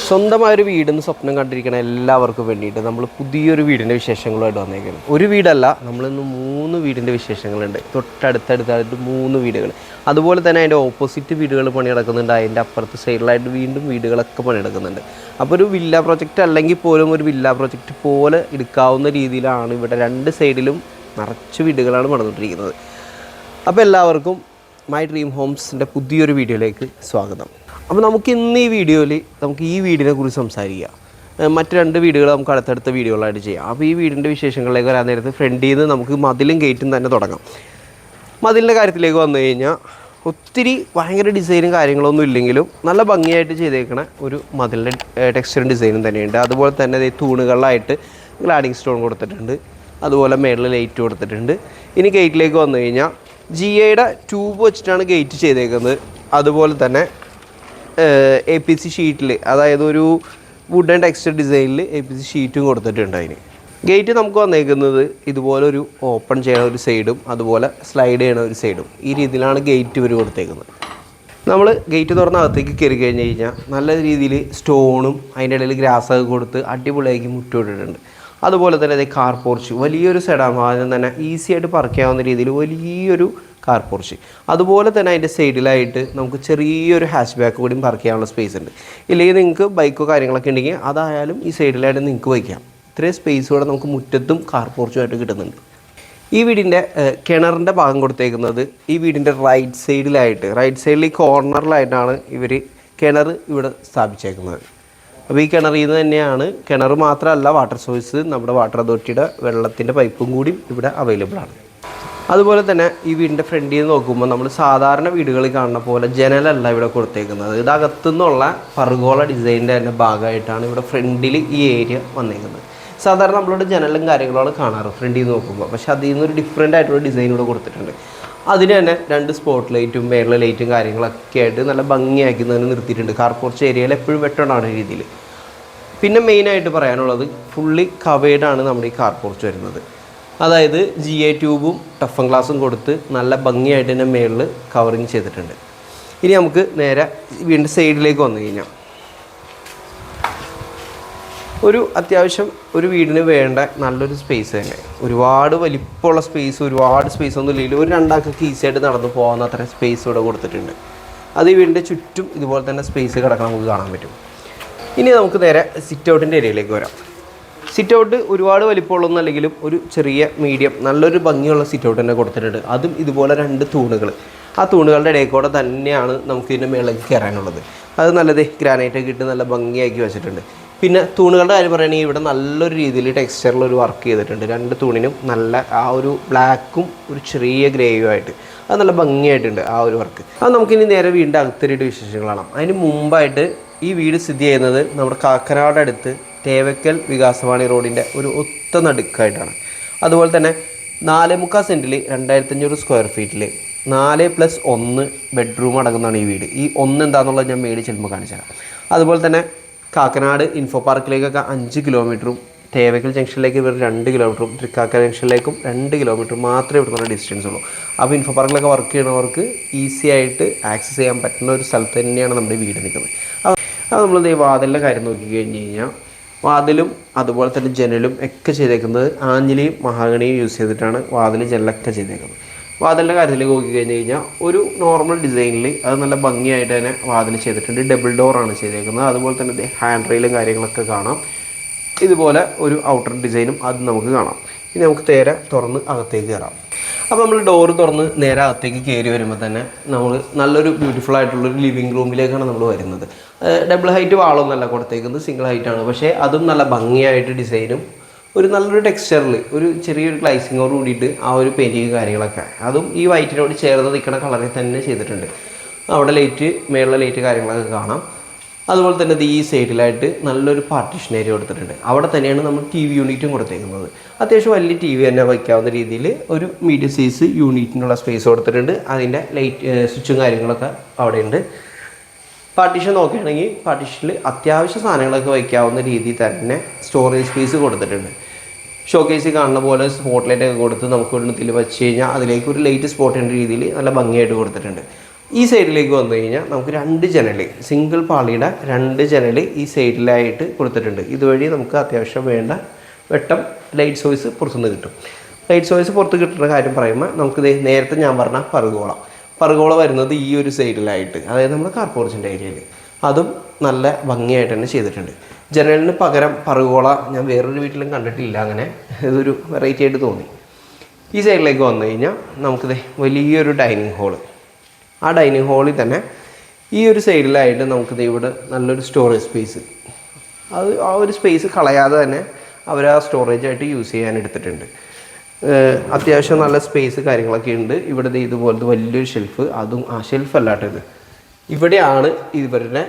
സ്വന്തമായൊരു വീടെന്ന് സ്വപ്നം കണ്ടിരിക്കുന്ന എല്ലാവർക്കും വേണ്ടിയിട്ട് നമ്മൾ പുതിയൊരു വീടിൻ്റെ വിശേഷങ്ങളുമായിട്ട് വന്നേക്കുന്നത്. ഒരു വീടല്ല, നമ്മളിന്ന് 3 വീടിൻ്റെ വിശേഷങ്ങളുണ്ട്. തൊട്ടടുത്തടുത്തായിട്ട് 3 വീടുകൾ. അതുപോലെ തന്നെ അതിൻ്റെ ഓപ്പോസിറ്റ് വീടുകൾ പണിയെടുക്കുന്നുണ്ട്. അതിൻ്റെ അപ്പുറത്ത് സൈഡിലായിട്ട് വീണ്ടും വീടുകളൊക്കെ പണിയെടുക്കുന്നുണ്ട്. അപ്പോൾ ഒരു വില്ല പ്രൊജക്റ്റ് അല്ലെങ്കിൽ പോലും ഒരു വില്ല പ്രൊജക്റ്റ് പോലെ എടുക്കാവുന്ന രീതിയിലാണ് ഇവിടെ 2 സൈഡിലും നിറച്ച് വീടുകളാണ് പണിതുകൊണ്ടിരിക്കുന്നത്. അപ്പോൾ എല്ലാവർക്കും മൈ ഡ്രീം ഹോംസിൻ്റെ പുതിയൊരു വീഡിയോയിലേക്ക് സ്വാഗതം. അപ്പോൾ നമുക്ക് ഇന്ന് ഈ വീഡിയോയിൽ ഈ വീടിനെ കുറിച്ച് സംസാരിക്കാം. മറ്റ് 2 വീടുകൾ നമുക്ക് അടുത്തടുത്ത വീഡിയോകളായിട്ട് ചെയ്യാം. അപ്പോൾ ഈ വീടിൻ്റെ വിശേഷങ്ങളിലേക്ക് വരാൻ നേരത്ത് ഫ്രണ്ടിൽ നിന്ന് നമുക്ക് മതിലും ഗേറ്റും തന്നെ തുടങ്ങാം. മതിലിൻ്റെ കാര്യത്തിലേക്ക് വന്നു കഴിഞ്ഞാൽ ഒത്തിരി ഭയങ്കര ഡിസൈനും കാര്യങ്ങളൊന്നും ഇല്ലെങ്കിലും നല്ല ഭംഗിയായിട്ട് ചെയ്തേക്കണ ഒരു മതിലിൻ്റെ ടെക്സ്ചറും ഡിസൈനും തന്നെയുണ്ട്. അതുപോലെ തന്നെ തൂണുകളിലായിട്ട് ഗ്ലാഡിങ് സ്റ്റോൺ കൊടുത്തിട്ടുണ്ട്. അതുപോലെ മേളിൽ ലൈറ്റ് കൊടുത്തിട്ടുണ്ട്. ഇനി ഗേറ്റിലേക്ക് വന്നു കഴിഞ്ഞാൽ ജിഐയുടെ ട്യൂബ് വെച്ചിട്ടാണ് ഗേറ്റ് ചെയ്തേക്കുന്നത്. അതുപോലെ തന്നെ APC ഷീറ്റിൽ, അതായത് ഒരു വുഡൻ ടെക്സ്ചർ ഡിസൈനിൽ APC ഷീറ്റും കൊടുത്തിട്ടുണ്ട്. അതിന് ഗേറ്റ് നമുക്ക് വന്നേക്കുന്നത് ഇതുപോലെ ഓപ്പൺ ചെയ്യണ ഒരു സൈഡും അതുപോലെ സ്ലൈഡ് ചെയ്യണ ഒരു സൈഡും, ഈ രീതിയിലാണ് ഗേറ്റ് ഇവർ കൊടുത്തേക്കുന്നത്. നമ്മൾ ഗേറ്റ് തുറന്ന് അകത്തേക്ക് കയറി കഴിഞ്ഞ് കഴിഞ്ഞാൽ നല്ല രീതിയിൽ സ്റ്റോണും അതിൻ്റെ ഇടയിൽ ഗ്രാസൊക്കെ കൊടുത്ത് അടിപൊളിയാക്കി മുറ്റോട്ടിട്ടുണ്ട്. അതുപോലെ തന്നെ കാർ പോർച്ച്, വലിയൊരു സെഡാൻ വാഹനം തന്നെ ഈസി ആയിട്ട് പാർക്ക് ചെയ്യാവുന്ന രീതിയിൽ വലിയൊരു കാർ പോർച്ച്. അതുപോലെ തന്നെ അതിൻ്റെ സൈഡിലായിട്ട് നമുക്ക് ചെറിയൊരു ഹാച്ച് ബാക്ക് കൂടി പാർക്ക് ചെയ്യാനുള്ള സ്പേസ് ഉണ്ട്. ഇല്ലെങ്കിൽ നിങ്ങൾക്ക് ബൈക്കോ കാര്യങ്ങളൊക്കെ ഉണ്ടെങ്കിൽ അതായാലും ഈ സൈഡിലായിട്ട് നിങ്ങൾക്ക് വയ്ക്കാം. ഇത്രയും സ്പേസ് കൂടെ നമുക്ക് മുറ്റത്തും കാർ പോർച്ചുമായിട്ട് കിട്ടുന്നുണ്ട്. ഈ വീടിൻ്റെ കിണറിൻ്റെ ഭാഗം കൊടുത്തേക്കുന്നത് ഈ വീടിൻ്റെ റൈറ്റ് സൈഡിൽ ഈ കോർണറിലായിട്ടാണ് ഇവർ കിണർ ഇവിടെ സ്ഥാപിച്ചേക്കുന്നത്. അപ്പോൾ ഈ കിണറിൽ നിന്ന് തന്നെയാണ്, കിണർ മാത്രമല്ല വാട്ടർ സോഴ്സ്, നമ്മുടെ വാട്ടർ അതോറിറ്റിയുടെ വെള്ളത്തിൻ്റെ പൈപ്പും കൂടി ഇവിടെ അവൈലബിൾ ആണ്. അതുപോലെ തന്നെ ഈ വീടിൻ്റെ ഫ്രണ്ടിൽ നിന്ന് നോക്കുമ്പോൾ നമ്മൾ സാധാരണ വീടുകളിൽ കാണുന്ന പോലെ ജനലല്ല ഇവിടെ കൊടുത്തേക്കുന്നത്. ഇത് അകത്തുനിന്നുള്ള പർഗോള ഡിസൈനിൻ്റെ തന്നെ ഭാഗമായിട്ടാണ് ഇവിടെ ഫ്രണ്ടിൽ ഈ ഏരിയ വന്നേക്കുന്നത്. സാധാരണ നമ്മളുടെ ജനലും കാര്യങ്ങളാണ് കാണാറ് ഫ്രണ്ടിൽ നിന്ന് നോക്കുമ്പോൾ, പക്ഷേ അതിൽ നിന്നൊരു ഡിഫറെൻ്റ് ആയിട്ടുള്ള ഡിസൈൻ ഇവിടെ കൊടുത്തിട്ടുണ്ട്. അതിന് തന്നെ 2 സ്പോട്ട് ലൈറ്റും മേളിലെ ലൈറ്റും കാര്യങ്ങളൊക്കെ ആയിട്ട് നല്ല ഭംഗിയാക്കി തന്നെ നിർത്തിയിട്ടുണ്ട്. കാർ പോർച്ച് ഏരിയയിൽ എപ്പോഴും വെട്ടോണ്ടാണ് രീതിയിൽ. പിന്നെ മെയിനായിട്ട് പറയാനുള്ളത് ഫുള്ളി കവേഡാണ് നമ്മുടെ ഈ കാർ പോർച്ച് വരുന്നത്. അതായത് GI ട്യൂബും ടഫൻ ഗ്ലാസും കൊടുത്ത് നല്ല ഭംഗിയായിട്ട് തന്നെ മേളിൽ കവറിങ് ചെയ്തിട്ടുണ്ട്. ഇനി നമുക്ക് നേരെ വീടിൻ്റെ സൈഡിലേക്ക് വന്നു കഴിഞ്ഞാൽ അത്യാവശ്യം ഒരു വീടിന് വേണ്ട നല്ലൊരു സ്പേസ് തന്നെ. ഒരുപാട് വലിപ്പമുള്ള സ്പേസ്, ഒരുപാട് സ്പേസ് ഒന്നും ഇല്ലെങ്കിൽ ഒരു 2 ആൾക്കൊക്കെ ഈസിയായിട്ട് നടന്നു പോകാവുന്ന അത്ര സ്പേസ് ഇവിടെ കൊടുത്തിട്ടുണ്ട്. അത് ഈ വീടിൻ്റെ ചുറ്റും ഇതുപോലെ തന്നെ സ്പേസ് കിടക്കാൻ നമുക്ക് കാണാൻ പറ്റും. ഇനി നമുക്ക് നേരെ സിറ്റ് ഔട്ടിൻ്റെ ഏരിയയിലേക്ക് വരാം. സിറ്റ് ഔട്ട് ഒരുപാട് വലിപ്പമുള്ളൊന്നും അല്ലെങ്കിലും ഒരു ചെറിയ മീഡിയം നല്ലൊരു ഭംഗിയുള്ള സിറ്റ് ഔട്ട് തന്നെ കൊടുത്തിട്ടുണ്ട്. അതും ഇതുപോലെ 2 തൂണുകൾ, ആ തൂണുകളുടെ ഇടയിൽ കൂടെ തന്നെയാണ് നമുക്ക് ഇതിൻ്റെ മേളിലേക്ക് കയറാനുള്ളത്. അത് നല്ലത് ഗ്രാനൈറ്റൊക്കെ ഇട്ട് നല്ല ഭംഗിയാക്കി വെച്ചിട്ടുണ്ട്. പിന്നെ തൂണുകളുടെ കാര്യം പറയുകയാണെങ്കിൽ ഇവിടെ നല്ലൊരു രീതിയിൽ ടെക്സ്ചറിലൊരു വർക്ക് ചെയ്തിട്ടുണ്ട്. 2 തൂണിനും നല്ല ആ ഒരു ബ്ലാക്കും ഒരു ചെറിയ ഗ്രേയും ആയിട്ട് അത് നല്ല ഭംഗിയായിട്ടുണ്ട് ആ ഒരു വർക്ക്. അത് നമുക്കിനി നേരെ വീടിൻ്റെ അകത്തേറിയിട്ട് വിശേഷങ്ങളാണ്. അതിന് മുമ്പായിട്ട് ഈ വീട് സ്ഥിതി ചെയ്യുന്നത് നമ്മുടെ കാക്കനാട് അടുത്ത് തേവക്കൽ വികാസവാണി റോഡിൻ്റെ ഒരു ഒത്ത നടുക്കായിട്ടാണ്. അതുപോലെ തന്നെ 4.25 സെൻറ്റിൽ 2500 സ്ക്വയർ ഫീറ്റിൽ 4+1 ബെഡ്റൂം അടങ്ങുന്നതാണ് ഈ വീട്. ഈ 1 എന്താണെന്നുള്ളത് ഞാൻ മേടിച്ച് ചെല്ലുമ്പോൾ കാണിച്ചു തരാം. അതുപോലെ തന്നെ കാക്കനാട് ഇൻഫോ പാർക്കിലേക്കൊക്കെ 5 കിലോമീറ്ററും തേവക്കൽ ജംഗ്ഷനിലേക്ക് ഇവർ 2 കിലോമീറ്ററും തൃക്കാക്കര ജംഗ്ഷനിലേക്കും 2 കിലോമീറ്റർ മാത്രമേ ഇവിടുന്ന് ഡിസ്റ്റൻസ് ഉള്ളൂ. അപ്പോൾ ഇൻഫോ പാർക്കിലൊക്കെ വർക്ക് ചെയ്യുന്നവർക്ക് ഈസി ആയിട്ട് ആക്സസ് ചെയ്യാൻ പറ്റുന്ന ഒരു സ്ഥലത്ത് തന്നെയാണ് നമ്മുടെ വീട് നിൽക്കുന്നത്. അപ്പോൾ നമ്മൾ വാതിലിൻ്റെ കാര്യം നോക്കി കഴിഞ്ഞ് കഴിഞ്ഞാൽ വാതിലും അതുപോലെ തന്നെ ജനലും ഒക്കെ ചെയ്തേക്കുന്നത് ആഞ്ഞിലിയും മഹാഗണിയും യൂസ് ചെയ്തിട്ടാണ് വാതിൽ ജനലൊക്കെ ചെയ്തേക്കുന്നത്. വാതിലിൻ്റെ കാര്യത്തിലേക്ക് നോക്കി കഴിഞ്ഞ് കഴിഞ്ഞാൽ ഒരു നോർമൽ ഡിസൈനിൽ അത് നല്ല ഭംഗിയായിട്ട് തന്നെ വാതിൽ ചെയ്തിട്ടുണ്ട്. ഡബിൾ ഡോറാണ് ചെയ്തേക്കുന്നത്. അതുപോലെ തന്നെ ഹാൻഡ് റെയിലും കാര്യങ്ങളൊക്കെ കാണാം. ഇതുപോലെ ഒരു ഔട്ടർ ഡിസൈനും അത് നമുക്ക് കാണാം. ഇനി നമുക്ക് നേരെ തുറന്ന് അകത്തേക്ക് കയറാം. അപ്പോൾ നമ്മൾ ഡോറ് തുറന്ന് നേരെ അകത്തേക്ക് കയറി വരുമ്പോൾ തന്നെ നമ്മൾ നല്ലൊരു ബ്യൂട്ടിഫുൾ ആയിട്ടുള്ളൊരു ലിവിങ് റൂമിലേക്കാണ് നമ്മൾ വരുന്നത്. ഡബിൾ ഹൈറ്റ് വാളൊന്നല്ല കൊടുത്തേക്കുന്നത്, സിംഗിൾ ഹൈറ്റാണ്. പക്ഷേ അതും നല്ല ഭംഗിയായിട്ട് ഡിസൈനും ഒരു നല്ലൊരു ടെക്സ്ചറിൽ ഒരു ചെറിയൊരു ഗ്ലൈസിങ്ങോട് കൂടിയിട്ട് ആ ഒരു പെയിൻറ്റിങ് കാര്യങ്ങളൊക്കെ അതും ഈ വൈറ്റിനോട് ചേർന്ന് നിൽക്കുന്ന കളറിൽ തന്നെ ചെയ്തിട്ടുണ്ട്. അവിടെ ലൈറ്റ്, മേളിലെ ലൈറ്റ് കാര്യങ്ങളൊക്കെ കാണാം. അതുപോലെ തന്നെ ഈ സൈഡിലായിട്ട് നല്ലൊരു പാർട്ടീഷൻ ഏരിയ കൊടുത്തിട്ടുണ്ട്. അവിടെ തന്നെയാണ് നമ്മൾ TV യൂണിറ്റും കൊടുത്തേക്കുന്നത്. അത്യാവശ്യം വലിയ TV തന്നെ വയ്ക്കാവുന്ന രീതിയിൽ ഒരു മീഡിയം സൈസ് യൂണിറ്റിനുള്ള സ്പേസ് കൊടുത്തിട്ടുണ്ട്. അതിൻ്റെ ലൈറ്റ് സ്വിച്ചും കാര്യങ്ങളൊക്കെ അവിടെയുണ്ട്. പാർട്ടീഷൻ നോക്കുകയാണെങ്കിൽ പാർട്ടീഷനിൽ അത്യാവശ്യ സാധനങ്ങളൊക്കെ വയ്ക്കാവുന്ന രീതിയിൽ തന്നെ സ്റ്റോറേജ് സ്പേസ് കൊടുത്തിട്ടുണ്ട്. ഷോക്കേസിൽ കാണുന്ന പോലെ സ്പോട്ട് ലൈറ്റൊക്കെ കൊടുത്ത് നമുക്ക് ഒരെണ്ണത്തിൽ വെച്ച് കഴിഞ്ഞാൽ അതിലേക്ക് ഒരു ലൈറ്റ് സ്പോട്ട് ചെയ്യുന്ന രീതിയിൽ നല്ല ഭംഗിയായിട്ട് കൊടുത്തിട്ടുണ്ട്. ഈ സൈഡിലേക്ക് വന്നു കഴിഞ്ഞാൽ നമുക്ക് 2 ജനൽ, സിംഗിൾ പാളിയുടെ 2 ജനൽ ഈ സൈഡിലായിട്ട് കൊടുത്തിട്ടുണ്ട്. ഇതുവഴി നമുക്ക് അത്യാവശ്യം വേണ്ട വെട്ടം ലൈറ്റ് സോഴ്സ് പുറത്തുനിന്ന് കിട്ടും. ലൈറ്റ് സോഴ്സ് പുറത്ത് കിട്ടുന്ന കാര്യം പറയുമ്പോൾ നമുക്കിത് നേരത്തെ ഞാൻ പറഞ്ഞ പറുകോള വരുന്നത് ഈ ഒരു സൈഡിലായിട്ട്, അതായത് നമ്മുടെ കാർ പോർച്ചിൻ്റെ ഏരിയയിൽ. അതും നല്ല ഭംഗിയായിട്ട് തന്നെ ചെയ്തിട്ടുണ്ട്. ജനലിന് പകരം പറുകോള ഞാൻ വേറൊരു വീട്ടിലും കണ്ടിട്ടില്ല, അങ്ങനെ ഇതൊരു വെറൈറ്റി ആയിട്ട് തോന്നി. ഈ സൈഡിലേക്ക് വന്നു കഴിഞ്ഞാൽ നമുക്കിത് വലിയൊരു ഡൈനിങ് ഹാള്. ആ ഡൈനിങ് ഹാളിൽ തന്നെ ഈ ഒരു സൈഡിലായിട്ട് നമുക്കിത് ഇവിടെ നല്ലൊരു സ്റ്റോറേജ് സ്പേസ്, അത് ആ ഒരു സ്പേസ് കളയാതെ തന്നെ അവർ ആ സ്റ്റോറേജായിട്ട് യൂസ് ചെയ്യാൻ എടുത്തിട്ടുണ്ട്. അത്യാവശ്യം നല്ല സ്പേസ് കാര്യങ്ങളൊക്കെ ഉണ്ട്. ഇവിടെ ഇതുപോലത്തെ വലിയൊരു ഷെൽഫ്, അതും ആ ഷെൽഫ് അല്ലാട്ടത് ഇവിടെയാണ് ഇവരുടെ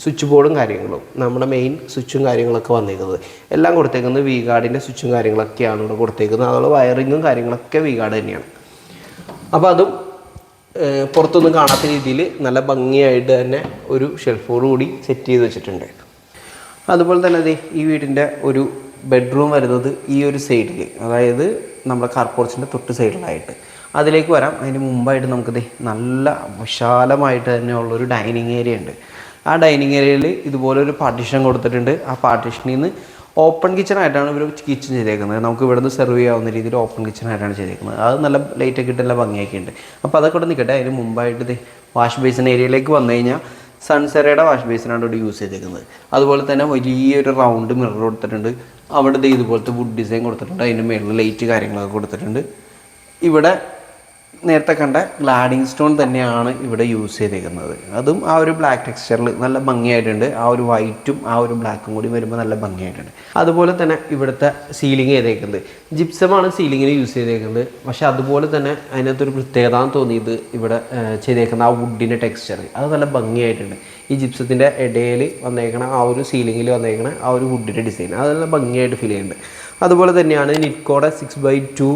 സ്വിച്ച് ബോർഡും കാര്യങ്ങളും, നമ്മുടെ മെയിൻ സ്വിച്ചും കാര്യങ്ങളൊക്കെ വന്നിരിക്കുന്നത്. എല്ലാം കൊടുത്തേക്കുന്നത് വി ഗാർഡിൻ്റെ സ്വിച്ചും കാര്യങ്ങളൊക്കെയാണ് ഇവിടെ കൊടുത്തേക്കുന്നത്. അതുപോലെ വയറിങ്ങും കാര്യങ്ങളൊക്കെ വി ഗാർഡ് തന്നെയാണ്. അപ്പോൾ അതും പുറത്തൊന്നും കാണാത്ത രീതിയിൽ നല്ല ഭംഗിയായിട്ട് തന്നെ ഒരു ഷെൽഫോട് കൂടി സെറ്റ് ചെയ്ത് വെച്ചിട്ടുണ്ട്. അതുപോലെ തന്നെ ഈ വീടിൻ്റെ ഒരു ബെഡ്റൂം വരുന്നത് ഈ ഒരു സൈഡിൽ, അതായത് നമ്മുടെ കാർ പോർച്ചിൻ്റെ തൊട്ട് സൈഡിലായിട്ട്. അതിലേക്ക് വരാം. അതിന് മുമ്പായിട്ട് നമുക്കിത് നല്ല വിശാലമായിട്ട് തന്നെ ഉള്ളൊരു ഡൈനിങ് ഏരിയ ഉണ്ട്. ആ ഡൈനിങ് ഏരിയയിൽ ഇതുപോലൊരു പാർട്ടീഷൻ കൊടുത്തിട്ടുണ്ട്. ആ പാർട്ടീഷനിൽ നിന്ന് ഓപ്പൺ കിച്ചണായിട്ടാണ് ഇവർ കിച്ചൺ ചെയ്തേക്കുന്നത്. നമുക്ക് ഇവിടെ നിന്ന് സെർവ് ചെയ്യാവുന്ന രീതിയിൽ ഓപ്പൺ കിച്ചണായിട്ടാണ് ചെയ്തേക്കുന്നത്. അത് നല്ല ലൈറ്റൊക്കെ ഇട്ട് നല്ല ഭംഗിയൊക്കെ ഉണ്ട്. അപ്പോൾ അതൊക്കെ ഇവിടെ നിൽക്കട്ടെ. അതിന് മുമ്പായിട്ട് വാഷ് ബേസിൻ ഏരിയയിലേക്ക് വന്നു കഴിഞ്ഞാൽ സൺസെറയുടെ വാഷ് ബേസിനാണ് ഇവിടെ യൂസ് ചെയ്തേക്കുന്നത്. അതുപോലെ തന്നെ വലിയൊരു റൗണ്ട് മിറർ കൊടുത്തിട്ടുണ്ട്. അവിടെ ഇതുപോലത്തെ വുഡ് ഡിസൈൻ കൊടുത്തിട്ടുണ്ട്. അതിൻ്റെ മേളിൽ ലൈറ്റ് കാര്യങ്ങളൊക്കെ കൊടുത്തിട്ടുണ്ട്. ഇവിടെ നേരത്തെ കണ്ട ഗ്ലാഡിങ് സ്റ്റോൺ തന്നെയാണ് ഇവിടെ യൂസ് ചെയ്തേക്കുന്നത്. അതും ആ ഒരു ബ്ലാക്ക് ടെക്സ്ചറിൽ നല്ല ഭംഗിയായിട്ടുണ്ട്. ആ ഒരു വൈറ്റും ആ ഒരു ബ്ലാക്കും കൂടി വരുമ്പോൾ നല്ല ഭംഗിയായിട്ടുണ്ട്. അതുപോലെ തന്നെ ഇവിടുത്തെ സീലിംഗ് ചെയ്തേക്കുന്നത് ജിപ്സമാണ് സീലിങ്ങിന് യൂസ് ചെയ്തേക്കുന്നത്. പക്ഷേ അതുപോലെ തന്നെ അതിനകത്തൊരു പ്രത്യേകത തോന്നിയത് ഇവിടെ ചെയ്തേക്കുന്ന ആ വുഡിൻ്റെ ടെക്സ്ചർ, അത് നല്ല ഭംഗിയായിട്ടുണ്ട്. ഈ ജിപ്സത്തിൻ്റെ ഇടയിൽ വന്നേക്കണ ആ ഒരു സീലിങ്ങിൽ വന്നേക്കണ ആ ഒരു വുഡിൻ്റെ ഡിസൈൻ, അത് നല്ല ഭംഗിയായിട്ട് ഫീൽ ചെയ്യുന്നുണ്ട്. അതുപോലെ തന്നെയാണ് നിറ്റ്കോയുടെ 6x2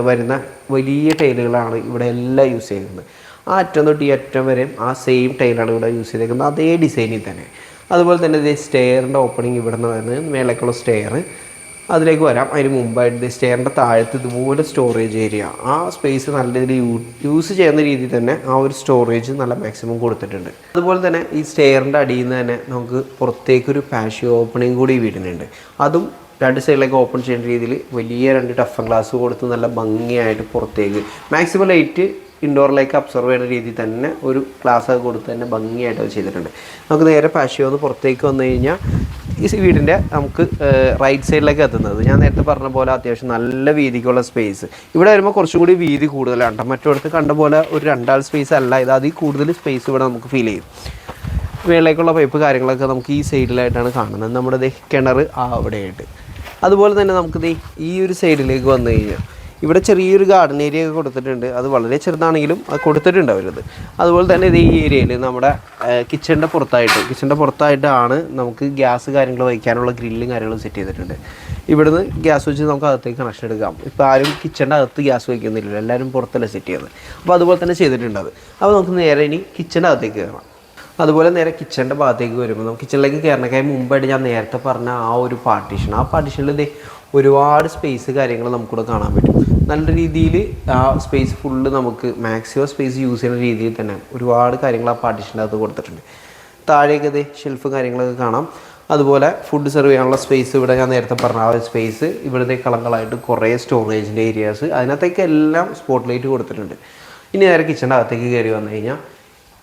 വരുന്ന വലിയ ടൈലുകളാണ് ഇവിടെ എല്ലാം യൂസ് ചെയ്യുന്നത്. ആ അറ്റം തൊട്ട് ഈ അറ്റം വരെയും ആ സെയിം ടൈലാണ് ഇവിടെ യൂസ് ചെയ്തേക്കുന്നത്, അതേ ഡിസൈനിൽ തന്നെ. അതുപോലെ തന്നെ ഇത് സ്റ്റെയറിൻ്റെ ഓപ്പണിങ് ഇവിടെ നിന്ന് വരുന്നത് മേലേക്കുള്ള സ്റ്റെയർ, അതിലേക്ക് വരാം. അതിന് മുമ്പായിട്ട് സ്റ്റെയറിൻ്റെ താഴത്ത് ഇതുപോലെ സ്റ്റോറേജ് ഏരിയ, ആ സ്പേസ് നല്ല രീതിയിൽ യൂസ് ചെയ്യുന്ന രീതിയിൽ തന്നെ ആ ഒരു സ്റ്റോറേജ് നല്ല മാക്സിമം കൊടുത്തിട്ടുണ്ട്. അതുപോലെ തന്നെ ഈ സ്റ്റെയറിൻ്റെ അടിയിൽ നിന്ന് തന്നെ നമുക്ക് പുറത്തേക്കൊരു പാഷ്യോ ഓപ്പണിങ് കൂടി വീടിനുണ്ട്. അതും 2 സൈഡിലേക്ക് ഓപ്പൺ ചെയ്യുന്ന രീതിയിൽ വലിയ 2 ടഫൻ ഗ്ലാസ് കൊടുത്ത് നല്ല ഭംഗിയായിട്ട് പുറത്തേക്ക് മാക്സിമം ലൈറ്റ് ഇൻഡോറിലേക്ക് അബ്സർവ് ചെയ്യുന്ന രീതിയിൽ തന്നെ ഒരു ഗ്ലാസ്സൊക്കെ കൊടുത്ത് തന്നെ ഭംഗിയായിട്ട് അത് ചെയ്തിട്ടുണ്ട്. നമുക്ക് നേരെ പാഷ്യോന്ന് പുറത്തേക്ക് വന്നു കഴിഞ്ഞാൽ ഈ വീടിൻ്റെ നമുക്ക് റൈറ്റ് സൈഡിലേക്ക് എത്തുന്നത് ഞാൻ നേരത്തെ പറഞ്ഞ പോലെ അത്യാവശ്യം നല്ല വീതിക്കുള്ള സ്പേസ്. ഇവിടെ വരുമ്പോൾ കുറച്ചും കൂടി വീതി കൂടുതലാണ്. മറ്റൊരിടത്ത് കണ്ട പോലെ ഒരു 2 ആൾ സ്പേസ് അല്ല ഇത്, അതിൽ കൂടുതൽ സ്പേസ് ഇവിടെ നമുക്ക് ഫീൽ ചെയ്യും. മേളിലേക്കുള്ള പൈപ്പ് കാര്യങ്ങളൊക്കെ നമുക്ക് ഈ സൈഡിലായിട്ടാണ് കാണുന്നത്. നമ്മുടെ കിണർ അവിടെയായിട്ട്. അതുപോലെ തന്നെ നമുക്ക് ഈ ഒരു സൈഡിലേക്ക് വന്നു കഴിഞ്ഞാൽ ഇവിടെ ചെറിയൊരു ഗാർഡൻ ഏരിയ ഒക്കെ കൊടുത്തിട്ടുണ്ട്. അത് വളരെ ചെറുതാണെങ്കിലും അത് കൊടുത്തിട്ടുണ്ട് അവരത്. അതുപോലെ തന്നെ ഈ ഏരിയയിൽ നമ്മുടെ കിച്ചണിൻ്റെ പുറത്തായിട്ടാണ് നമുക്ക് ഗ്യാസ് കാര്യങ്ങൾ വയ്ക്കാനുള്ള ഗ്രില്ലും കാര്യങ്ങളും സെറ്റ് ചെയ്തിട്ടുണ്ട്. ഇവിടുന്ന് ഗ്യാസ് വെച്ച് നമുക്ക് അകത്തേക്ക് കണക്ഷൻ എടുക്കാം. ഇപ്പോൾ ആരും കിച്ചണിൻ്റെ അകത്ത് ഗ്യാസ് വയ്ക്കുന്നില്ല, എല്ലാവരും പുറത്തല്ല സെറ്റ് ചെയ്യുന്നത്. അപ്പോൾ അതുപോലെ തന്നെ ചെയ്തിട്ടുണ്ട് അത്. അപ്പോൾ നമുക്ക് നേരെ ഇനി കിച്ചണിൻ്റെ അകത്തേക്ക് കയറാം. അതുപോലെ നേരെ കിച്ചണിൻ്റെ ഭാഗത്തേക്ക് വരുമ്പോൾ നമുക്ക് കിച്ചണിലേക്ക് കയറണക്കായി മുമ്പായിട്ട് ഞാൻ നേരത്തെ പറഞ്ഞ ആ ഒരു ആ പാർട്ടീഷനിൽ ഒരുപാട് സ്പേസ് കാര്യങ്ങൾ നമുക്കിവിടെ കാണാൻ പറ്റും. നല്ല രീതിയിൽ ആ സ്പേസ് ഫുള്ള് നമുക്ക് മാക്സിമം സ്പേസ് യൂസ് ചെയ്യുന്ന രീതിയിൽ തന്നെ ഒരുപാട് കാര്യങ്ങൾ ആ പാർട്ടീഷൻ്റെ അകത്ത് കൊടുത്തിട്ടുണ്ട്. താഴേക്ക് ഷെൽഫ് കാര്യങ്ങളൊക്കെ കാണാം. അതുപോലെ ഫുഡ് സെർവ് ചെയ്യാനുള്ള സ്പേസ് ഇവിടെ ഞാൻ നേരത്തെ പറഞ്ഞ ആ ഒരു സ്പേസ്, ഇവിടുത്തെ കളങ്ങളായിട്ട് കുറേ സ്റ്റോറേജിൻ്റെ ഏരിയാസ്, അതിനകത്തേക്ക് എല്ലാം സ്പോട്ട് ലൈറ്റ് കൊടുത്തിട്ടുണ്ട്. ഇനി നേരെ കിച്ചണിൻ്റെ അകത്തേക്ക് കയറി വന്നു കഴിഞ്ഞാൽ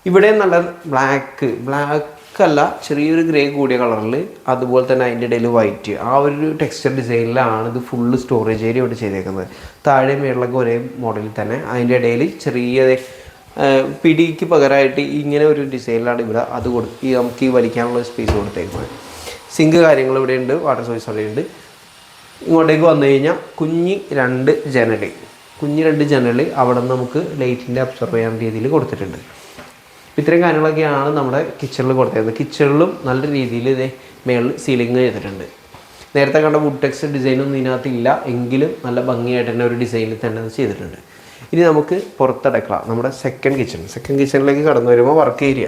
ഇവിടെ നല്ല ബ്ലാക്കല്ല ചെറിയൊരു ഗ്രേ കൂടിയ കളറിൽ, അതുപോലെ തന്നെ അതിൻ്റെ ഇടയിൽ വൈറ്റ്, ആ ഒരു ടെക്സ്ചർ ഡിസൈനിലാണ് ഇത് ഫുള്ള് സ്റ്റോറേജ് ഏരിയ ഇവിടെ ചെയ്തേക്കുന്നത്. താഴെ മേളിലൊക്കെ ഒരേ മോഡലിൽ തന്നെ അതിൻ്റെ ഇടയിൽ ചെറിയ പിടിക്ക് പകരമായിട്ട് ഇങ്ങനെ ഒരു ഡിസൈനിലാണ് ഇവിടെ അത് നമുക്ക് ഈ വലിക്കാനുള്ള സ്പേസ് കൊടുത്തേക്കുന്നത്. സിങ്ക് കാര്യങ്ങൾ ഇവിടെ ഉണ്ട്, വാട്ടർ സോഴ്സ് അവിടെ ഉണ്ട്. ഇങ്ങോട്ടേക്ക് വന്നു കഴിഞ്ഞാൽ കുഞ്ഞ് രണ്ട് ജനൽ അവിടെ നിന്ന് നമുക്ക് ലൈറ്റിൻ്റെ അബ്സർവ് ചെയ്യാൻ രീതിയിൽ കൊടുത്തിട്ടുണ്ട്. ഇത്രയും കാര്യങ്ങളൊക്കെയാണ് നമ്മുടെ കിച്ചണിൽ കൊടുത്തേക്കുന്നത്. കിച്ചണിലും നല്ല രീതിയിൽ മേളിൽ സീലിംഗ് ചെയ്തിട്ടുണ്ട്. നേരത്തെ കണ്ട വുഡ് ടെക്സ്റ്റ് ഡിസൈനൊന്നും ഇതിനകത്തില്ല, എങ്കിലും നല്ല ഭംഗിയായിട്ട് തന്നെ ഒരു ഡിസൈനിൽ തന്നെ അത് ചെയ്തിട്ടുണ്ട്. ഇനി നമുക്ക് പുറത്തടക്കള, നമ്മുടെ സെക്കൻഡ് കിച്ചണിലേക്ക് കടന്നു വരുമ്പോൾ വർക്ക് ഏരിയ,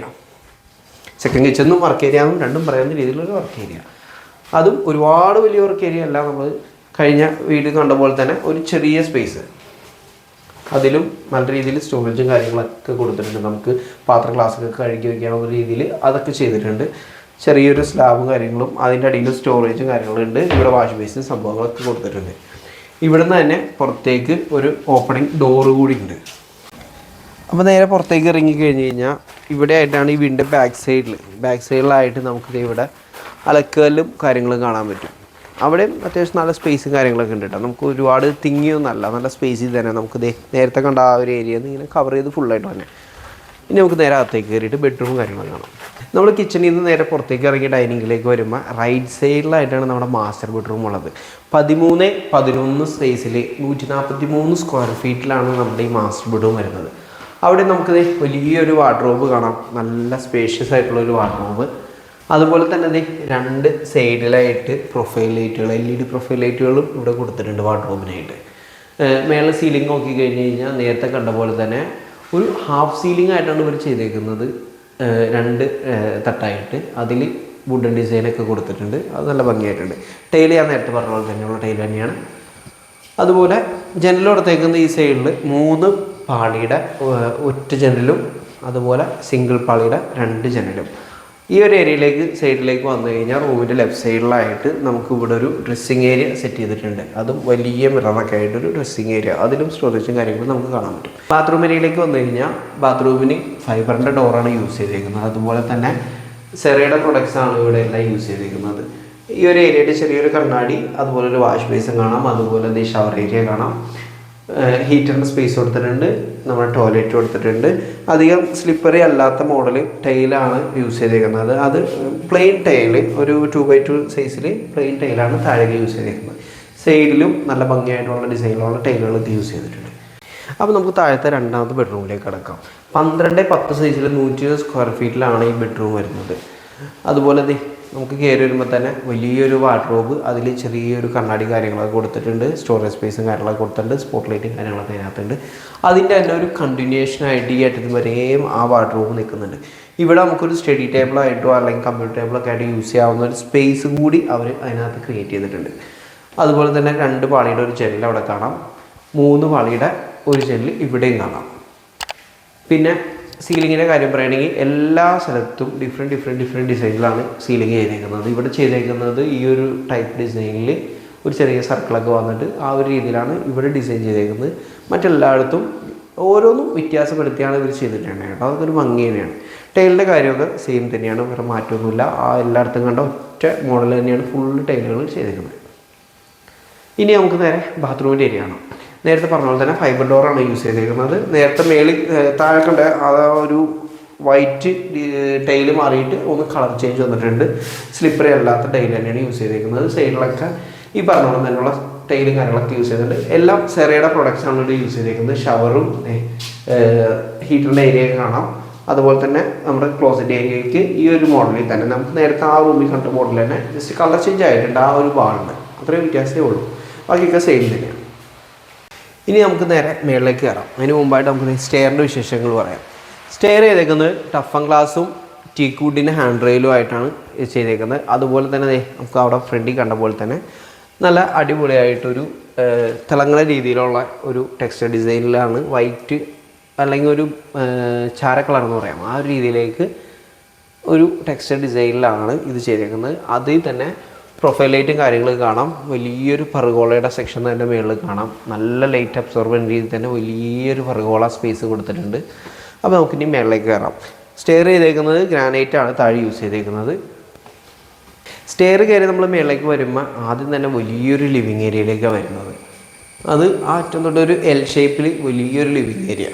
സെക്കൻഡ് കിച്ചണും വർക്ക് ഏരിയ എന്നും രണ്ടും പറയുന്ന രീതിയിലൊരു വർക്ക് ഏരിയ. അതും ഒരുപാട് വലിയ വർക്ക് ഏരിയ അല്ല, നമ്മൾ കഴിഞ്ഞ വീട് കണ്ട പോലെ തന്നെ ഒരു ചെറിയ സ്പേസ്. അതിലും നല്ല രീതിയിൽ സ്റ്റോറേജും കാര്യങ്ങളൊക്കെ കൊടുത്തിട്ടുണ്ട്. നമുക്ക് പാത്രം ഗ്ലാസ്സൊക്കെ കഴുകി വയ്ക്കാവുന്ന രീതിയിൽ അതൊക്കെ ചെയ്തിട്ടുണ്ട്. ചെറിയൊരു സ്ലാബും കാര്യങ്ങളും അതിൻ്റെ അടിയിൽ സ്റ്റോറേജും കാര്യങ്ങളുണ്ട്. ഇവിടെ വാഷ് ബേസിൻ സംഭവങ്ങളൊക്കെ കൊടുത്തിട്ടുണ്ട്. ഇവിടുന്ന് തന്നെ പുറത്തേക്ക് ഒരു ഓപ്പണിംഗ് ഡോറ് കൂടി ഉണ്ട്. അപ്പോൾ നേരെ പുറത്തേക്ക് ഇറങ്ങി കഴിഞ്ഞ് കഴിഞ്ഞാൽ ഇവിടെ ആയിട്ടാണ് ഈ വീടിൻ്റെ ബാക്ക് സൈഡിലായിട്ട് നമുക്ക് ഇവിടെ അലക്കല്ലും കാര്യങ്ങളും കാണാൻ പറ്റും. അവിടെയും അത്യാവശ്യം നല്ല സ്പേസും കാര്യങ്ങളൊക്കെ ഉണ്ട് കേട്ടോ. നമുക്ക് ഒരുപാട് തിങ്ങിയൊന്നല്ല, നല്ല സ്പേസിൽ തന്നെ നമുക്ക് നേരത്തെ കണ്ട ആ ഒരു ഏരിയ ഇങ്ങനെ കവർ ചെയ്ത് ഫുള്ളായിട്ട് തന്നെ. ഇനി നമുക്ക് നേരെ അകത്തേക്ക് കയറിയിട്ട് ബെഡ്റൂം കാര്യങ്ങളും കാണാം. നമ്മൾ കിച്ചണിൽ നിന്ന് നേരെ പുറത്തേക്ക് ഇറങ്ങി ഡൈനിങ്ങിലേക്ക് വരുമ്പോൾ റൈറ്റ് സൈഡിലായിട്ടാണ് നമ്മുടെ മാസ്റ്റർ ബെഡ്റൂം ഉള്ളത്. 13-11 സ്പേസിൽ 143 സ്ക്വയർ ഫീറ്റിലാണ് നമ്മുടെ ഈ മാസ്റ്റർ ബെഡ്റൂം വരുന്നത്. അവിടെ നമുക്ക് വലിയൊരു വാർഡ്രോബ് കാണാം, നല്ല സ്പേഷ്യസ് ആയിട്ടുള്ളൊരു വാർഡ്രോബ്. അതുപോലെ തന്നെ 2 സൈഡിലായിട്ട് പ്രൊഫൈൽ ലൈറ്റുകൾ, LED പ്രൊഫൈൽ ലൈറ്റുകളും ഇവിടെ കൊടുത്തിട്ടുണ്ട് വാർഡ്രോബിനായിട്ട്. മേലെ സീലിംഗ് നോക്കി കഴിഞ്ഞ് കഴിഞ്ഞാൽ നേരത്തെ കണ്ട പോലെ തന്നെ ഒരു ഹാഫ് സീലിംഗ് ആയിട്ടാണ് ഇവർ ചെയ്തേക്കുന്നത്. 2 തട്ടായിട്ട് അതിൽ വുഡൻ ഡിസൈനൊക്കെ കൊടുത്തിട്ടുണ്ട്. അത് നല്ല ഭംഗിയായിട്ടുണ്ട്. ടൈൽ ഞാൻ നേരത്തെ പറഞ്ഞ പോലെ തന്നെയുള്ള ടൈൽ തന്നെയാണ്. അതുപോലെ ജനലോടത്തേക്കുന്ന ഈ സൈഡിൽ 3 പാളിയുടെ ഒറ്റ ജനലും അതുപോലെ സിംഗിൾ പാളിയുടെ 2 ജനലും. ഈ ഒരു ഏരിയയിലേക്ക് സൈഡിലേക്ക് വന്നു കഴിഞ്ഞാൽ റൂമിൻ്റെ ലെഫ്റ്റ് സൈഡിലായിട്ട് നമുക്ക് ഇവിടെ ഒരു ഡ്രസ്സിങ് ഏരിയ സെറ്റ് ചെയ്തിട്ടുണ്ട്. അതും വലിയ മിററൊക്കെ ആയിട്ടൊരു ഡ്രസ്സിങ് ഏരിയ, അതിലും സ്റ്റോറേജും കാര്യങ്ങളും നമുക്ക് കാണാൻ പറ്റും. ബാത്റൂം ഏരിയയിലേക്ക് വന്നു കഴിഞ്ഞാൽ ബാത്റൂമിന് ഫൈബറിൻ്റെ ഡോറാണ് യൂസ് ചെയ്തിരിക്കുന്നത്. അതുപോലെ തന്നെ സെറയുടെ പ്രൊഡക്ട്സ് ആണ് ഇവിടെ എല്ലാം യൂസ് ചെയ്തിരിക്കുന്നത്. ഈ ഒരു ഏരിയയുടെ ചെറിയൊരു കണ്ണാടി, അതുപോലെ ഒരു വാഷ് ബേസും കാണാം. അതുപോലെ ഷവർ ഏരിയ കാണാം. ഹീറ്ററിൻ്റെ സ്പേസ് കൊടുത്തിട്ടുണ്ട്. നമ്മുടെ ടോയ്ലറ്റ് കൊടുത്തിട്ടുണ്ട്. അധികം സ്ലിപ്പറി അല്ലാത്ത മോഡൽ ടൈലാണ് യൂസ് ചെയ്തിരിക്കുന്നത്. അത് പ്ലെയിൻ ടൈല്, ഒരു 2x2 സൈസിൽ പ്ലെയിൻ ടൈലാണ് താഴേക്ക് യൂസ് ചെയ്തിരിക്കുന്നത്. സൈഡിലും നല്ല ഭംഗിയായിട്ടുള്ള ഡിസൈനിലുള്ള ടൈലുകളൊക്കെ യൂസ് ചെയ്തിട്ടുണ്ട്. അപ്പോൾ നമുക്ക് താഴത്തെ രണ്ടാമത്തെ ബെഡ്റൂമിലേക്ക് കിടക്കാം. 12-10 സൈസിൽ 120 സ്ക്വയർ ഫീറ്റിലാണ് ഈ ബെഡ്റൂം വരുന്നത്. അതുപോലെ നമുക്ക് കയറി വരുമ്പോൾ തന്നെ വലിയൊരു വാർഡ്രോബ്, അതിൽ ചെറിയൊരു കണ്ണാടി കാര്യങ്ങളൊക്കെ കൊടുത്തിട്ടുണ്ട്. സ്റ്റോറേജ് സ്പേസും കാര്യങ്ങളൊക്കെ കൊടുത്തിട്ടുണ്ട്. സ്പോട്ട് ലൈറ്റും കാര്യങ്ങളൊക്കെ അതിനകത്തുണ്ട്. അതിൻ്റെ തന്നെ ഒരു കണ്ടിന്യൂഷനായിട്ട് ഈ അറ്റത്ത് വരെയും ആ വാർഡ്രോബ് നിൽക്കുന്നുണ്ട്. ഇവിടെ നമുക്കൊരു സ്റ്റഡി ടേബിളായിട്ടോ അല്ലെങ്കിൽ കമ്പ്യൂട്ടർ ടേബിളൊക്കെ ആയിട്ട് യൂസ് ചെയ്യാവുന്ന ഒരു സ്പേസ് കൂടി അവർ അതിനകത്ത് ക്രിയേറ്റ് ചെയ്തിട്ടുണ്ട്. അതുപോലെ തന്നെ 2 പാളിയുടെ ഒരു ജനൽ അവിടെ കാണാം. 3 പാളിയുടെ ഒരു ജനൽ ഇവിടെയും കാണാം. പിന്നെ സീലിങ്ങിൻ്റെ കാര്യം പറയുകയാണെങ്കിൽ എല്ലാ സ്ഥലത്തും ഡിഫറെൻറ്റ് ഡിസൈനിലാണ് സീലിംഗ് ചെയ്തേക്കുന്നത്. ഇവിടെ ചെയ്തേക്കുന്നത് ഈ ഒരു ടൈപ്പ് ഡിസൈനിൽ ഒരു ചെറിയ സർക്കിളൊക്കെ വന്നിട്ട് ആ ഒരു രീതിയിലാണ് ഇവിടെ ഡിസൈൻ ചെയ്തേക്കുന്നത്. മറ്റെല്ലായിടത്തും ഓരോന്നും വ്യത്യാസപ്പെടുത്തിയാണ് ഇവർ ചെയ്തിട്ടുണ്ട് കേട്ടോ. അതൊക്കെ ഒരു ഭംഗി തന്നെയാണ്. ടൈലിൻ്റെ കാര്യമൊക്കെ സെയിം തന്നെയാണ്, വേറെ മാറ്റമൊന്നുമില്ല. ആ എല്ലായിടത്തും കണ്ട ഒറ്റ മോഡൽ തന്നെയാണ് ഫുൾ ടൈലുകൾ ചെയ്തേക്കുന്നത്. ഇനി നമുക്ക് നേരെ ബാത്റൂമിൻ്റെ ഏരിയ ആണ്. നേരത്തെ പറഞ്ഞ പോലെ തന്നെ ഫൈബർ ഡോറാണ് യൂസ് ചെയ്തിരിക്കുന്നത്. നേരത്തെ താഴെ കണ്ട ആ ഒരു വൈറ്റ് ടൈല് മാറിയിട്ട് ഒന്ന് കളർ ചേഞ്ച് വന്നിട്ടുണ്ട്. സ്ലിപ്പറി അല്ലാത്ത ടൈൽ തന്നെയാണ് യൂസ് ചെയ്തിരിക്കുന്നത്. സൈഡിലൊക്കെ ഈ പറഞ്ഞ പോലെ തന്നെയുള്ള ടൈലും കാര്യങ്ങളൊക്കെ യൂസ് ചെയ്തിട്ടുണ്ട്. എല്ലാം സെറയുടെ പ്രൊഡക്ട്സാണ് ഇവിടെ യൂസ് ചെയ്തിരിക്കുന്നത്. ഷവറും ഹീറ്ററിൻ്റെ ഏരിയയൊക്കെ കാണാം. അതുപോലെ തന്നെ നമ്മുടെ ക്ലോസറ്റ് ഏരിയയ്ക്ക് ഈ ഒരു മോഡലിൽ തന്നെ നമുക്ക് നേരത്തെ ആ റൂമിൽ കണ്ട മോഡൽ തന്നെ ജസ്റ്റ് കളർ ചേഞ്ച് ആയിട്ടുണ്ട്. ആ ഒരു ബാളുണ്ട്, അത്രയും വ്യത്യാസമേ ഉള്ളൂ. ബാക്കിയൊക്കെ സെയിം തന്നെയാണ്. ഇനി നമുക്ക് നേരെ മേളിലേക്ക് കയറാം. അതിന് മുമ്പായിട്ട് നമുക്ക് സ്റ്റെയറിൻ്റെ വിശേഷങ്ങൾ പറയാം. സ്റ്റെയർ ചെയ്തേക്കുന്നത് ടഫൻ ഗ്ലാസും ടീക്ക് വുഡിൻ്റെ ഹാൻഡ് റെയിലും ആയിട്ടാണ് ചെയ്തേക്കുന്നത്. അതുപോലെ തന്നെ നമുക്ക് അവിടെ ഫ്രണ്ടിൽ കണ്ട പോലെ തന്നെ നല്ല അടിപൊളിയായിട്ടൊരു തിളങ്ങുന്ന രീതിയിലുള്ള ഒരു ടെക്സ്റ്റർ ഡിസൈനിലാണ്, വൈറ്റ് അല്ലെങ്കിൽ ഒരു ചാര കളർ എന്ന് പറയാം, ആ ഒരു രീതിയിലേക്ക് ഒരു ടെക്സ്റ്റർ ഡിസൈനിലാണ് ഇത് ചെയ്തേക്കുന്നത്. അതിൽ തന്നെ പ്രൊഫൈൽ ലൈറ്റും കാര്യങ്ങളൊക്കെ കാണാം. വലിയൊരു പറുകോളയുടെ സെക്ഷൻ തന്നെ മുകളിൽ കാണാം. നല്ല ലൈറ്റ് അബ്സോർബൻ രീതിയിൽ തന്നെ വലിയൊരു പറുകോള സ്പേസ് കൊടുത്തിട്ടുണ്ട്. അപ്പോൾ നമുക്കിനി മുകളിലേക്ക് കയറാം. സ്റ്റെയർ ചെയ്തേക്കുന്നത് ഗ്രാനൈറ്റാണ് താഴെ യൂസ് ചെയ്തേക്കുന്നത്. സ്റ്റെയർ കയറി നമ്മൾ മുകളിലേക്ക് വരുമ്പോൾ ആദ്യം തന്നെ വലിയൊരു ലിവിങ് ഏരിയയിലേക്കാണ് വരുന്നത്. അത് ആ അറ്റം തൊട്ടൊരു എൽ ഷേപ്പിൽ വലിയൊരു ലിവിങ് ഏരിയ.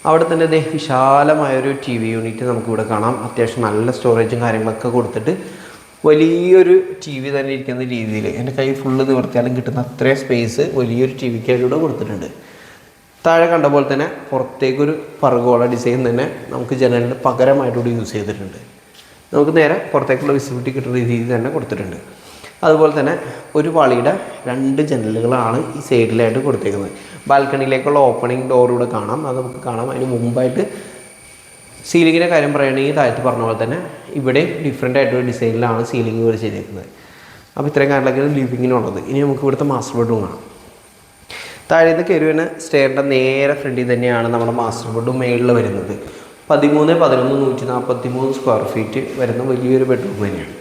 അവിടെ തന്നെ വിശാലമായൊരു TV യൂണിറ്റ് നമുക്കിവിടെ കാണാം. അത്യാവശ്യം നല്ല സ്റ്റോറേജും കാര്യങ്ങളൊക്കെ കൊടുത്തിട്ട് വലിയൊരു TV തന്നെ ഇരിക്കുന്ന രീതിയിൽ എൻ്റെ കൈ ഫുള്ള് നിവർത്തിയാലും കിട്ടുന്ന അത്രയും സ്പേസ് വലിയൊരു TVക്കായിട്ട് കൊടുത്തിട്ടുണ്ട്. താഴെ കണ്ട പോലെ തന്നെ പുറത്തേക്കൊരു പർഗോള ഡിസൈൻ തന്നെ നമുക്ക് ജനലിന് പകരമായിട്ടൂടെ യൂസ് ചെയ്തിട്ടുണ്ട്. നമുക്ക് നേരെ പുറത്തേക്കുള്ള വിസിബിലിറ്റി കിട്ടുന്ന രീതിയിൽ തന്നെ കൊടുത്തിട്ടുണ്ട്. അതുപോലെ തന്നെ ഒരു പാളിയുടെ 2 ജനലുകളാണ് ഈ സൈഡിലായിട്ട് കൊടുത്തേക്കുന്നത്. ബാൽക്കണിയിലേക്കുള്ള ഓപ്പണിംഗ് ഡോറിലൂടെ കാണാം, അത് നമുക്ക് കാണാം. അതിന് മുമ്പായിട്ട് സീലിങ്ങിൻ്റെ കാര്യം പറയുകയാണെങ്കിൽ താഴത്ത് പറഞ്ഞ പോലെ തന്നെ ഇവിടെ ഡിഫറെൻ്റ് ആയിട്ടൊരു ഡിസൈനിലാണ് സീലിംഗ് വരെ ചെയ്തിരിക്കുന്നത്. അപ്പോൾ ഇത്രയും കാര്യങ്ങളൊക്കെയാണ് ലിവിങ്ങിനുള്ളത്. ഇനി നമുക്ക് ഇവിടുത്തെ മാസ്റ്റർ ബെഡ്റൂം കാണാം. താഴെ നിന്ന് കയറി വരുന്ന സ്റ്റെയറിൻ്റെ നേരെ ഫ്രണ്ടിൽ തന്നെയാണ് നമ്മുടെ മാസ്റ്റർ ബെഡ്റൂം മേളിൽ വരുന്നത്. 13 സ്ക്വയർ ഫീറ്റ് വരുന്ന വലിയൊരു ബെഡ്റൂം തന്നെയാണ്.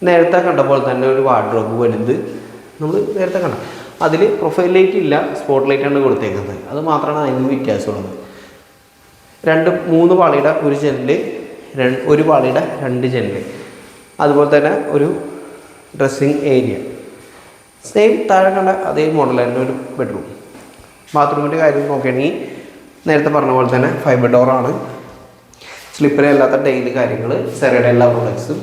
നേരത്തെ കണ്ട പോലെ തന്നെ ഒരു വാർഡ്രോബ് വലുത് നമ്മൾ നേരത്തെ കണ്ട. അതിൽ പ്രൊഫൈൽ ലൈറ്റ് ഇല്ല, സ്പോട്ട് ലൈറ്റാണ് കൊടുത്തേക്കുന്നത്. അത് മാത്രമാണ് അതിന് വ്യത്യാസമുള്ളത്. 3 പാളിയുടെ ഒരു ജനല്, 1 പാളിയുടെ 2 ജനല്, അതുപോലെ തന്നെ ഒരു ഡ്രസ്സിങ് ഏരിയ. സെയിം താഴെ കണ്ട അതേ മോഡൽ തന്നെ ഒരു ബെഡ്റൂം. ബാത്റൂമിൻ്റെ കാര്യം നോക്കുകയാണെങ്കിൽ നേരത്തെ പറഞ്ഞ പോലെ തന്നെ ഫൈബർ ഡോറാണ്. സ്ലിപ്പറി അല്ലാത്ത ടൈല് കാര്യങ്ങൾ, സെറയുടെ എല്ലാ പ്രൊഡക്ട്സും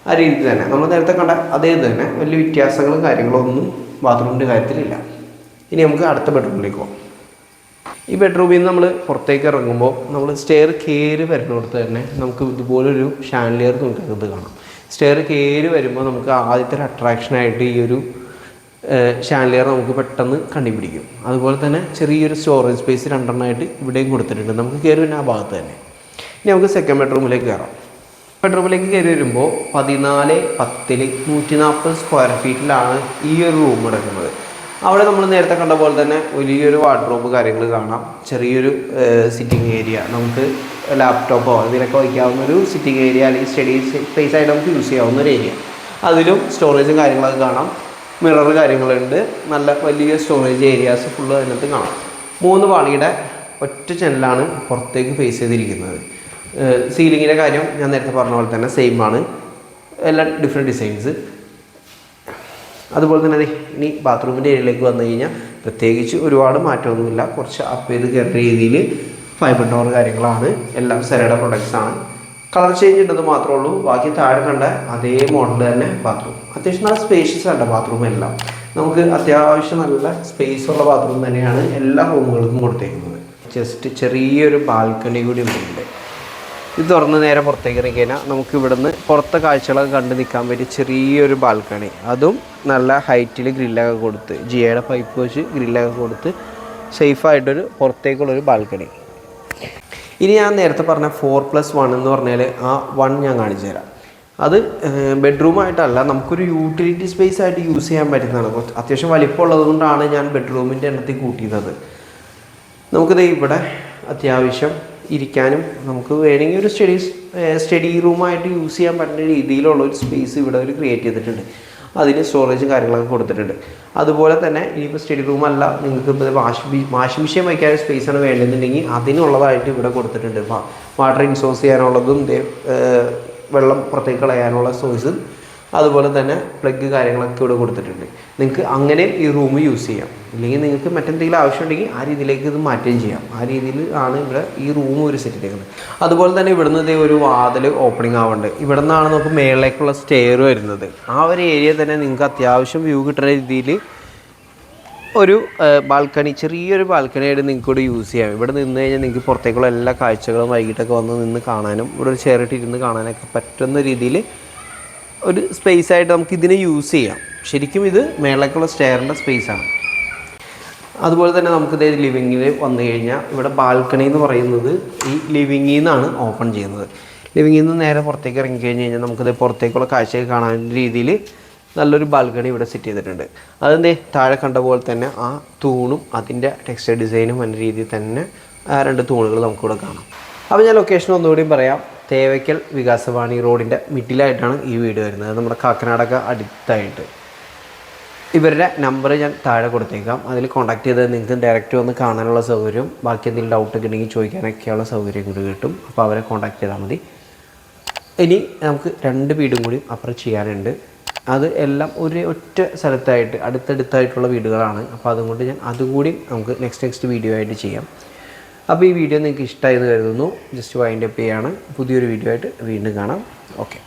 ആ രീതിയിൽ തന്നെ നമ്മൾ നേരത്തെ കണ്ട അതേ തന്നെ വലിയ വ്യത്യാസങ്ങളും കാര്യങ്ങളൊന്നും ബാത്റൂമിൻ്റെ കാര്യത്തിലില്ല. ഇനി നമുക്ക് അടുത്ത ബെഡ്റൂമിലേക്ക് പോകാം. ഈ ബെഡ്റൂമിൽ നിന്ന് നമ്മൾ പുറത്തേക്ക് ഇറങ്ങുമ്പോൾ നമ്മൾ സ്റ്റെയർ കയറി വരുന്നിടത്ത് തന്നെ നമുക്ക് ഇതുപോലൊരു ഷാൻലിയർ നോക്കുന്നത് കാണാം. സ്റ്റെയർ കയറി വരുമ്പോൾ നമുക്ക് ആദ്യത്തെ ഒരു അട്രാക്ഷനായിട്ട് ഈ ഒരു ഷാൻലിയർ നമുക്ക് പെട്ടെന്ന് കണ്ടുപിടിക്കും. അതുപോലെ തന്നെ ചെറിയൊരു സ്റ്റോറേജ് സ്പേസ് 2 ഇവിടെയും കൊടുത്തിട്ടുണ്ട്. നമുക്ക് കയറി വരുന്ന ആ ഭാഗത്ത് തന്നെ. ഇനി നമുക്ക് സെക്കൻഡ് ബെഡ്റൂമിലേക്ക് കയറാം. ബെഡ്റൂമിലേക്ക് കയറി വരുമ്പോൾ 14-10 140 സ്ക്വയർ ഫീറ്റിലാണ് ഈ ഒരു റൂം എടുക്കുന്നത്. അവിടെ നമ്മൾ നേരത്തെ കണ്ട പോലെ തന്നെ വലിയൊരു വാർഡ്രോബ് കാര്യങ്ങൾ കാണാം. ചെറിയൊരു സിറ്റിംഗ് ഏരിയ, നമുക്ക് ലാപ്ടോപ്പോ ഇതിലൊക്കെ വയ്ക്കാവുന്ന ഒരു സിറ്റിംഗ് ഏരിയ അല്ലെങ്കിൽ സ്റ്റഡി സ്പേസ് ആയിട്ട് നമുക്ക് യൂസ് ചെയ്യാവുന്ന ഒരു ഏരിയ. അതിലും സ്റ്റോറേജും കാര്യങ്ങളൊക്കെ കാണാം. മിറർ കാര്യങ്ങളുണ്ട്. നല്ല വലിയ സ്റ്റോറേജ് ഏരിയാസ് ഫുള്ള് അതിനകത്ത് കാണാം. 3 പാളിയുടെ ഒറ്റ ജനലാണ് പുറത്തേക്ക് ഫേസ് ചെയ്തിരിക്കുന്നത്. സീലിങ്ങിൻ്റെ കാര്യം ഞാൻ നേരത്തെ പറഞ്ഞ പോലെ തന്നെ സെയിം ആണ്. എല്ലാം ഡിഫറെൻറ്റ് ഡിസൈൻസ്. അതുപോലെ തന്നെ ഇനി ബാത്റൂമിൻ്റെ ഏരിയയിലേക്ക് വന്നു കഴിഞ്ഞാൽ പ്രത്യേകിച്ച് ഒരുപാട് മാറ്റമൊന്നുമില്ല. കുറച്ച് അപ്പ് ചെയ്ത് കയറുന്ന രീതിയിൽ ഫൈബർ ഡോർ കാര്യങ്ങളാണ്. എല്ലാം സെറയുടെ പ്രൊഡക്ട്സാണ്. കളർ ചേഞ്ച് ഉണ്ടെന്ന് മാത്രമേ ഉള്ളൂ. ബാക്കി താഴെ കണ്ട അതേ മോഡൽ തന്നെ ബാത്റൂം. അത്യാവശ്യം നല്ല സ്പേഷ്യസ് ആണ് ബാത്റൂം എല്ലാം. നമുക്ക് അത്യാവശ്യം നല്ല സ്പേസ് ഉള്ള ബാത്റൂം തന്നെയാണ് എല്ലാ റൂമുകൾക്കും കൊടുത്തേക്കുന്നത്. ജസ്റ്റ് ചെറിയൊരു ബാൽക്കണി കൂടി ഉണ്ട്. ഇത് തുറന്ന് നേരെ പുറത്തേക്ക് ഇറങ്ങി കഴിഞ്ഞാൽ നമുക്ക് ഇവിടുന്ന് പുറത്തെ കാഴ്ചകളൊക്കെ കണ്ടു നിൽക്കാൻ പറ്റിയ ചെറിയൊരു ബാൽക്കണി. അതും നല്ല ഹൈറ്റിൽ ഗ്രില്ലൊക്കെ കൊടുത്ത്, ജിയുടെ പൈപ്പ് വെച്ച് ഗ്രില്ലൊക്കെ കൊടുത്ത് സേഫായിട്ടൊരു പുറത്തേക്കുള്ളൊരു ബാൽക്കണി. ഇനി ഞാൻ നേരത്തെ പറഞ്ഞ 4+1 എന്ന് പറഞ്ഞാൽ ആ 1 ഞാൻ കാണിച്ചു തരാം. അത് ബെഡ്റൂമായിട്ടല്ല, നമുക്കൊരു യൂട്ടിലിറ്റി സ്പേസ് ആയിട്ട് യൂസ് ചെയ്യാൻ പറ്റുന്നതാണ്. അത്യാവശ്യം വലിപ്പമുള്ളത് കൊണ്ടാണ് ഞാൻ ബെഡ്റൂമിൻ്റെ എണ്ണത്തിൽ കൂട്ടിയത്. നമുക്കിത് ഇവിടെ അത്യാവശ്യം ഇരിക്കാനും നമുക്ക് വേണമെങ്കിൽ ഒരു സ്റ്റഡി റൂമായിട്ട് യൂസ് ചെയ്യാൻ പറ്റുന്ന രീതിയിലുള്ള ഒരു സ്പേസ് ഇവിടെ ഒരു ക്രിയേറ്റ് ചെയ്തിട്ടുണ്ട്. അതിന് സ്റ്റോറേജും കാര്യങ്ങളൊക്കെ കൊടുത്തിട്ടുണ്ട്. അതുപോലെ തന്നെ ഇനിയിപ്പോൾ സ്റ്റഡി റൂമല്ല, നിങ്ങൾക്ക് ഇപ്പോൾ വാഷിംഗ് മെഷീൻ വയ്ക്കാൻ സ്പേസാണ് വേണ്ടതെന്നുണ്ടെങ്കിൽ അതിനുള്ളതായിട്ട് ഇവിടെ കൊടുത്തിട്ടുണ്ട്. വാട്ടർ ഇൻസോഴ്സ് ചെയ്യാനുള്ളതും വെള്ളം പുറത്തേക്ക് കളയാനുള്ള സോഴ്സും അതുപോലെ തന്നെ പ്ലഗ് കാര്യങ്ങളൊക്കെ ഇവിടെ കൊടുത്തിട്ടുണ്ട്. നിങ്ങൾക്ക് അങ്ങനെ ഈ റൂം യൂസ് ചെയ്യാം. ഇല്ലെങ്കിൽ നിങ്ങൾക്ക് മറ്റെന്തെങ്കിലും ആവശ്യമുണ്ടെങ്കിൽ ആ രീതിയിലേക്ക് ഇത് മാറ്റുകയും ചെയ്യാം. ആ രീതിയിൽ ആണ് ഇവിടെ ഈ റൂം ഒരു സെറ്റ് ചെയ്തേക്കുന്നത്. അതുപോലെ തന്നെ ഇവിടുന്ന് ഒരു വാതിൽ ഓപ്പണിംഗ് ആവുന്നുണ്ട്. ഇവിടെ നിന്നാണ് നമുക്ക് മേളിലേക്കുള്ള സ്റ്റെയർ വരുന്നത്. ആ ഒരു ഏരിയ തന്നെ നിങ്ങൾക്ക് അത്യാവശ്യം വ്യൂ കിട്ടുന്ന രീതിയിൽ ഒരു ബാൽക്കണി, ചെറിയൊരു ബാൽക്കണിയായിട്ട് നിങ്ങൾക്ക് ഇവിടെ യൂസ് ചെയ്യാം. ഇവിടെ നിന്ന് കഴിഞ്ഞാൽ നിങ്ങൾക്ക് പുറത്തേക്കുള്ള എല്ലാ കാഴ്ചകളും വൈകിട്ടൊക്കെ വന്ന് നിന്ന് കാണാനും ഇവിടെ ഒരു ചെയറിട്ട് ഇരുന്ന് കാണാനൊക്കെ പറ്റുന്ന രീതിയിൽ ഒരു സ്പേസ് ആയിട്ട് നമുക്ക് ഇതിനെ യൂസ് ചെയ്യാം. ശരിക്കും ഇത് മേളിലേക്കുള്ള സ്റ്റെയറിൻ്റെ സ്പേസാണ്. അതുപോലെ തന്നെ നമുക്കിത് ലിവിങ്ങിൽ വന്നു കഴിഞ്ഞാൽ ഇവിടെ ബാൽക്കണി എന്ന് പറയുന്നത് ഈ ലിവിങ്ങിൽ നിന്നാണ് ഓപ്പൺ ചെയ്യുന്നത്. ലിവിങ്ങിൽ നിന്ന് നേരെ പുറത്തേക്ക് ഇറങ്ങിക്കഴിഞ്ഞ് കഴിഞ്ഞാൽ നമുക്കിത് പുറത്തേക്കുള്ള കാഴ്ചയൊക്കെ കാണാൻ രീതിയിൽ നല്ലൊരു ബാൽക്കണി ഇവിടെ സെറ്റ് ചെയ്തിട്ടുണ്ട്. അതെന്തേ താഴെ കണ്ട പോലെ തന്നെ ആ തൂണും അതിൻ്റെ ടെക്സ്റ്റൈൽ ഡിസൈനും എന്ന രീതിയിൽ തന്നെ ആ 2 തൂണുകൾ നമുക്കിവിടെ കാണാം. അപ്പോൾ ഞാൻ ലൊക്കേഷൻ ഒന്നുകൂടിയും പറയാം. തേവയ്ക്കൽ വികാസവാണി റോഡിൻ്റെ മിഡിലായിട്ടാണ് ഈ വീട് വരുന്നത്. നമ്മുടെ കാക്കനാടൊക്കെ അടുത്തായിട്ട്. ഇവരുടെ നമ്പർ ഞാൻ താഴെ കൊടുത്തേക്കാം. അതിൽ കോൺടാക്ട് ചെയ്താൽ നിങ്ങൾക്ക് ഡയറക്റ്റ് വന്ന് കാണാനുള്ള സൗകര്യം, ബാക്കി എന്തെങ്കിലും ഡൗട്ടൊക്കെ ഉണ്ടെങ്കിൽ ചോദിക്കാനൊക്കെയുള്ള സൗകര്യം കൂടി കിട്ടും. അപ്പോൾ അവരെ കോൺടാക്ട് ചെയ്താൽ മതി. ഇനി നമുക്ക് 2 വീടും കൂടി അപ്പുറം ചെയ്യാനുണ്ട്. അത് എല്ലാം ഒറ്റ സ്ഥലത്തായിട്ട് അടുത്തടുത്തായിട്ടുള്ള വീടുകളാണ്. അപ്പോൾ അതുകൊണ്ട് ഞാൻ അതുകൂടി നമുക്ക് നെക്സ്റ്റ് വീഡിയോ ആയിട്ട് ചെയ്യാം. അപ്പോൾ ഈ വീഡിയോ നിങ്ങൾക്ക് ഇഷ്ടമായി എന്ന് കരുതുന്നു. ജസ്റ്റ് വൈൻഡ് അപ്പ് ചെയ്യാണ്. പുതിയൊരു വീഡിയോ ആയിട്ട് വീണ്ടും കാണാം. ഓക്കെ.